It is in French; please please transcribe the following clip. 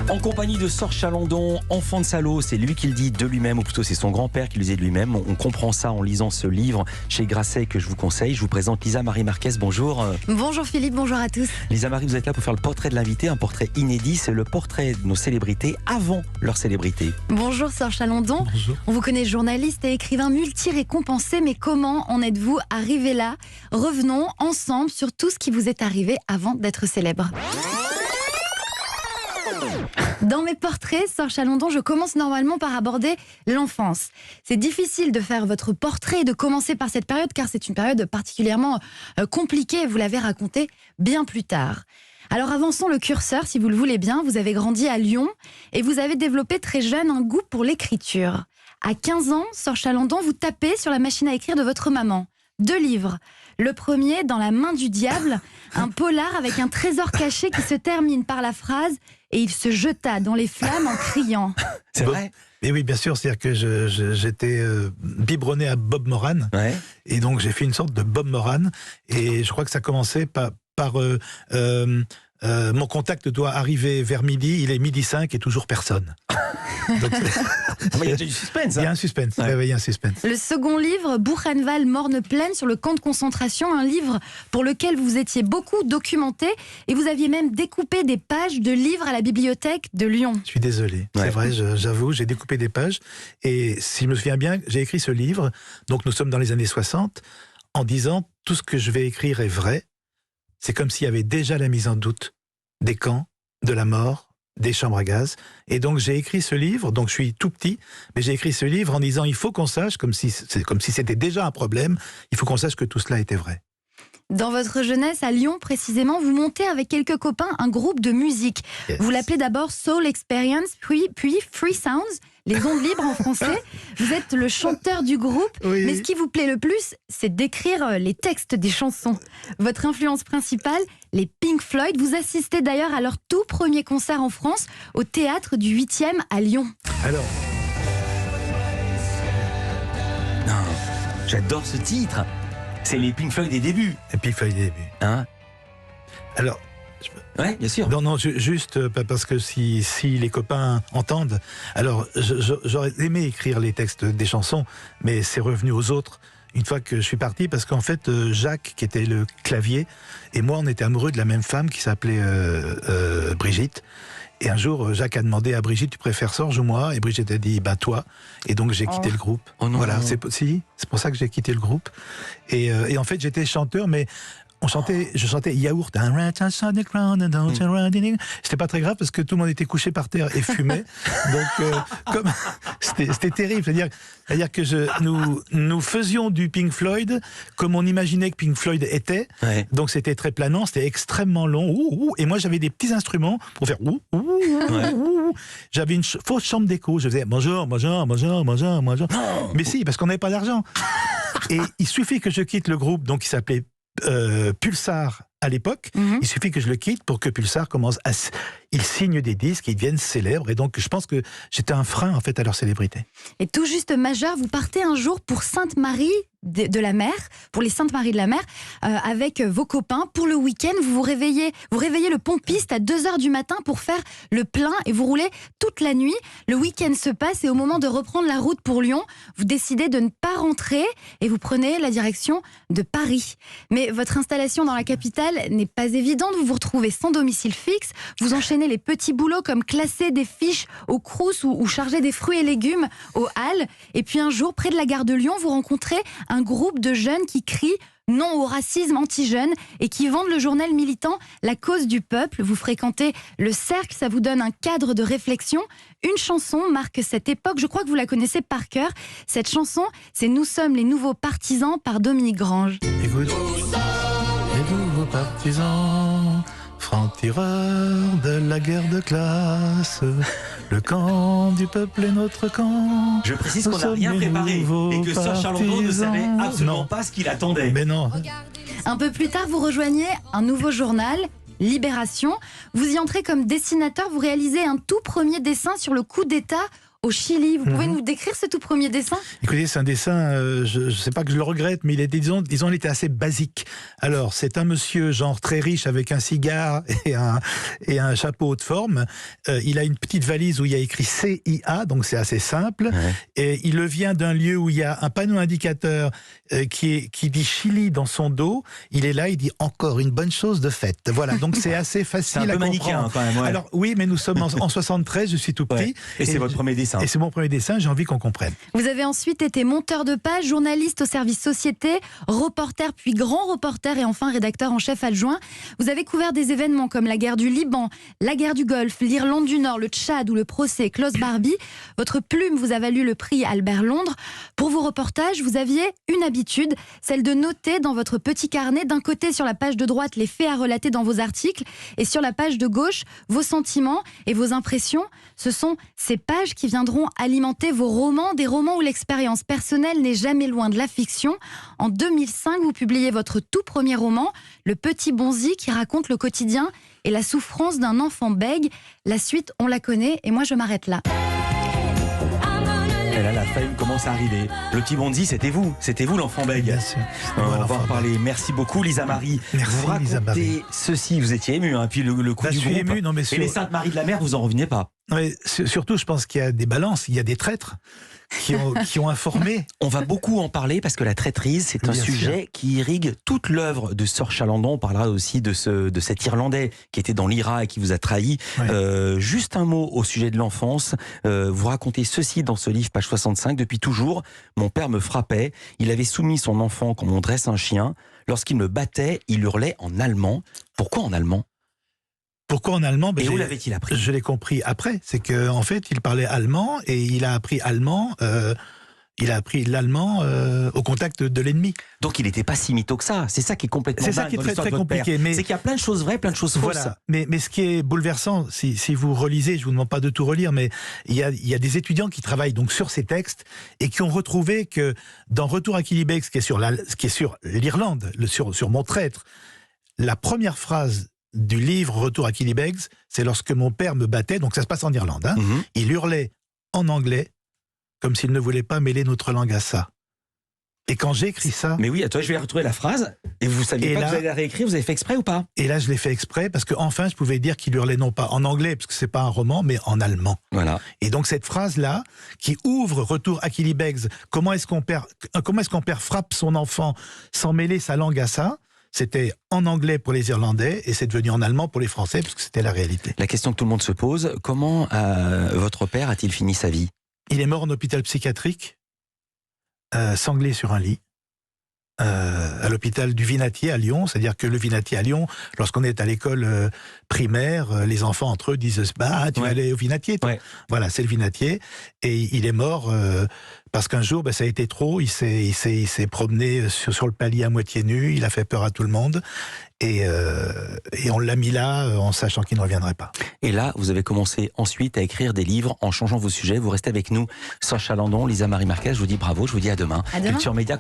En compagnie de Sor Chalandon, enfant de salaud, c'est lui qui le dit de lui-même, ou plutôt c'est son grand-père qui le disait de lui-même. On comprend ça en lisant ce livre chez Grasset que je vous conseille. Je vous présente Lisa Marie Marquez, bonjour. Bonjour Philippe, bonjour à tous. Lisa Marie, vous êtes là pour faire le portrait de l'invité, un portrait inédit, c'est le portrait de nos célébrités avant leur célébrité. Bonjour Sor Chalandon. Bonjour. On vous connaît journaliste et écrivain multi-récompensé, mais comment en êtes-vous arrivé là? Revenons ensemble sur tout ce qui vous est arrivé avant d'être célèbre. Dans mes portraits, Sor Chalandon, je commence normalement par aborder l'enfance. C'est difficile de faire votre portrait et de commencer par cette période car c'est une période particulièrement compliquée, vous l'avez raconté bien plus tard. Alors avançons le curseur si vous le voulez bien. Vous avez grandi à Lyon et vous avez développé très jeune un goût pour l'écriture. À 15 ans, Sor Chalandon, vous tapez sur la machine à écrire de votre maman. 2 livres. Le premier, Dans la main du diable, un polar avec un trésor caché qui se termine par la phrase « Et il se jeta dans les flammes en criant ». C'est vrai? Mais oui, bien sûr, c'est-à-dire que j'étais biberonné à Bob Moran, Ouais. et donc j'ai fait une sorte de Bob Moran, et je crois que ça commençait par mon contact doit arriver vers midi, il est 12h05 et toujours personne. Donc, Il y a du suspense. il y a un suspense, Ouais. il y a un suspense. Le second livre, Buchenwald, Morne pleine, sur le camp de concentration, un livre pour lequel vous étiez beaucoup documenté et vous aviez même découpé des pages de livres à la bibliothèque de Lyon. Je suis désolé, Ouais. c'est vrai, j'avoue, j'ai découpé des pages, et si je me souviens bien, j'ai écrit ce livre, donc nous sommes dans les années 60, en disant tout ce que je vais écrire est vrai. C'est comme s'il y avait déjà la mise en doute des camps, de la mort, des chambres à gaz. Et donc j'ai écrit ce livre, donc je suis tout petit, mais j'ai écrit ce livre en disant il faut qu'on sache, comme si c'était déjà un problème, il faut qu'on sache que tout cela était vrai. Dans votre jeunesse, à Lyon précisément, vous montez avec quelques copains un groupe de musique. Yes. Vous l'appelez d'abord Soul Experience, puis Free Sounds, les ondes libres en français. Vous êtes le chanteur du groupe, Oui. mais ce qui vous plaît le plus, c'est d'écrire les textes des chansons. Votre influence principale, les Pink Floyd. Vous assistez d'ailleurs à leur tout premier concert en France, au théâtre du 8e à Lyon. Alors, Non, j'adore ce titre. C'est les Pink Floyd des débuts. et puis il fallait des débuts. Hein? Alors, Ouais, bien sûr. non, juste parce que si les copains entendent, alors j'aurais aimé écrire les textes des chansons, mais c'est revenu aux autres une fois que je suis parti, parce qu'en fait, Jacques, qui était le clavier, et moi, on était amoureux de la même femme qui s'appelait Brigitte. Et un jour, Jacques a demandé à Brigitte, tu préfères Sorge ou moi? Et Brigitte a dit, bah toi. Et donc j'ai quitté le groupe. Oh non. Voilà, c'est pour ça que j'ai quitté le groupe. Et en fait, j'étais chanteur, mais je chantais Yaourt. C'était pas très grave parce que tout le monde était couché par terre et fumait. Donc, c'était terrible. C'est-à-dire que nous faisions du Pink Floyd comme on imaginait que Pink Floyd était. Ouais. Donc c'était très planant, c'était extrêmement long. Et moi j'avais des petits instruments pour faire Ouais. J'avais une fausse chambre d'écho. Je faisais bonjour. Mais si, parce qu'on n'avait pas d'argent. Et il suffit que je quitte le groupe, donc il s'appelait Pulsar à l'époque. Il suffit que je le quitte pour que Pulsar commence à... Ils signent des disques, ils deviennent célèbres, et donc je pense que j'étais un frein en fait à leur célébrité. Et tout juste majeur, vous partez un jour pour Sainte-Marie de la Mer, pour les Saintes-Maries de la Mer, avec vos copains. Pour le week-end, vous réveillez le pompiste à 2h du matin pour faire le plein et vous roulez toute la nuit. Le week-end se passe et au moment de reprendre la route pour Lyon, vous décidez de ne pas rentrer et vous prenez la direction de Paris. Mais votre installation dans la capitale n'est pas évidente. Vous vous retrouvez sans domicile fixe. Vous enchaînez les petits boulots comme classer des fiches au Crous ou charger des fruits et légumes aux Halles. Et puis un jour, près de la gare de Lyon, vous rencontrez un groupe de jeunes qui crient non au racisme anti-jeune et qui vendent le journal militant La Cause du Peuple. Vous fréquentez le cercle, ça vous donne un cadre de réflexion. Une chanson marque cette époque, je crois que vous la connaissez par cœur. Cette chanson, c'est Nous sommes les nouveaux partisans par Dominique Grange. Écoute, les nouveaux partisans, francs-tireurs de la guerre de classe, le camp du peuple est notre camp. Je précise Nous qu'on n'a sommes rien les préparé nouveaux et que Sor Chalandon ne partisans. savait absolument Non. pas ce qu'il attendait. Mais non, Un peu plus tard, vous rejoignez un nouveau journal, Libération. Vous y entrez comme dessinateur, vous réalisez un tout premier dessin sur le coup d'État au Chili. Vous pouvez nous décrire ce tout premier dessin? Écoutez, c'est un dessin, je ne sais pas que je le regrette, mais il était, disons, il était assez basique. Alors, c'est un monsieur, genre très riche, avec un cigare et un chapeau de forme. Il a une petite valise où il y a écrit CIA, donc c'est assez simple. Ouais. Et il vient d'un lieu où il y a un panneau indicateur qui dit Chili dans son dos. Il est là, il dit encore une bonne chose de faite. Voilà, donc c'est assez facile à comprendre. C'est un peu manichéen quand même. Ouais. Alors oui, mais nous sommes en 73, je suis tout petit. Ouais. Et c'est votre premier dessin. Et c'est mon premier dessin, j'ai envie qu'on comprenne. Vous avez ensuite été monteur de page, journaliste au service société, reporter puis grand reporter et enfin rédacteur en chef adjoint. Vous avez couvert des événements comme la guerre du Liban, la guerre du Golfe, l'Irlande du Nord, le Tchad ou le procès Klaus Barbie. Votre plume vous a valu le prix Albert Londres. Pour vos reportages, vous aviez une habitude, celle de noter dans votre petit carnet, d'un côté sur la page de droite les faits à relater dans vos articles et sur la page de gauche vos sentiments et vos impressions. Ce sont ces pages qui viendront alimenter vos romans, des romans où l'expérience personnelle n'est jamais loin de la fiction. En 2005, vous publiez votre tout premier roman, Le Petit Bonzi, qui raconte le quotidien et la souffrance d'un enfant bègue. La suite, on la connaît et moi je m'arrête là. Et là, la fame commence à arriver. Le Petit Bonzi, c'était vous l'enfant bègue. Bien sûr. On va en parler. Merci beaucoup, Lisa Marie. Merci, vous racontez Lisa Marie. Ceci, vous étiez ému, hein, puis le coup du groupe. Ému, non, mais et les Saintes Maries de la Mer, vous en reveniez pas. Mais surtout, je pense qu'il y a des balances, il y a des traîtres qui ont informé. On va beaucoup en parler parce que la traîtrise, c'est un sujet qui irrigue toute l'œuvre de Sir Chalandon. On parlera aussi de cet Irlandais qui était dans l'IRA et qui vous a trahi. Ouais. Juste un mot au sujet de l'enfance. Vous racontez ceci dans ce livre, page 65. Depuis toujours, mon père me frappait. Il avait soumis son enfant comme on dresse un chien. Lorsqu'il me battait, il hurlait en allemand. Pourquoi en allemand ? Pourquoi en allemand? Et où l'avait-il appris? Je l'ai compris après. C'est qu'en fait, il parlait allemand et il a appris allemand. Il a appris l'allemand au contact de l'ennemi. Donc il n'était pas si mytho que ça. C'est ça qui est complètement dingue. C'est ça qui est très, très compliqué. Mais c'est qu'il y a plein de choses vraies, plein de choses fausses. Voilà. Mais ce qui est bouleversant, si vous relisez, je vous demande pas de tout relire, mais il y a des étudiants qui travaillent donc sur ces textes et qui ont retrouvé que dans Retour à Killybegs, ce qui est sur l'Irlande, sur mon traître, la première phrase du livre Retour à Killybegs, c'est lorsque mon père me battait, donc ça se passe en Irlande, hein, il hurlait en anglais, comme s'il ne voulait pas mêler notre langue à ça. Et quand j'ai écrit ça... Mais oui, attends, je vais retrouver la phrase, et vous saviez pas que vous allez la réécrire, vous avez fait exprès ou pas? Et là, je l'ai fait exprès, parce qu'enfin, je pouvais dire qu'il hurlait non pas en anglais, parce que c'est pas un roman, mais en allemand. Voilà. Et donc cette phrase-là, qui ouvre Retour à Killybegs, comment est-ce qu'un père frappe son enfant sans mêler sa langue à ça? C'était en anglais pour les Irlandais et c'est devenu en allemand pour les Français parce que c'était la réalité. La question que tout le monde se pose, comment votre père a-t-il fini sa vie? Il est mort en hôpital psychiatrique, sanglé sur un lit, à l'hôpital du Vinatier à Lyon. C'est-à-dire que le Vinatier à Lyon, lorsqu'on est à l'école primaire, les enfants entre eux disent « Bah, tu vas aller au Vinatier ». Voilà, c'est le Vinatier. Et il est mort... parce qu'un jour, ça a été trop, il s'est promené sur le palier à moitié nu, il a fait peur à tout le monde, et on l'a mis là en sachant qu'il ne reviendrait pas. Et là, vous avez commencé ensuite à écrire des livres en changeant vos sujets. Vous restez avec nous, Sir Chalandon, Lisa Marie Marquez, je vous dis bravo, je vous dis à demain. À demain. Culture Média.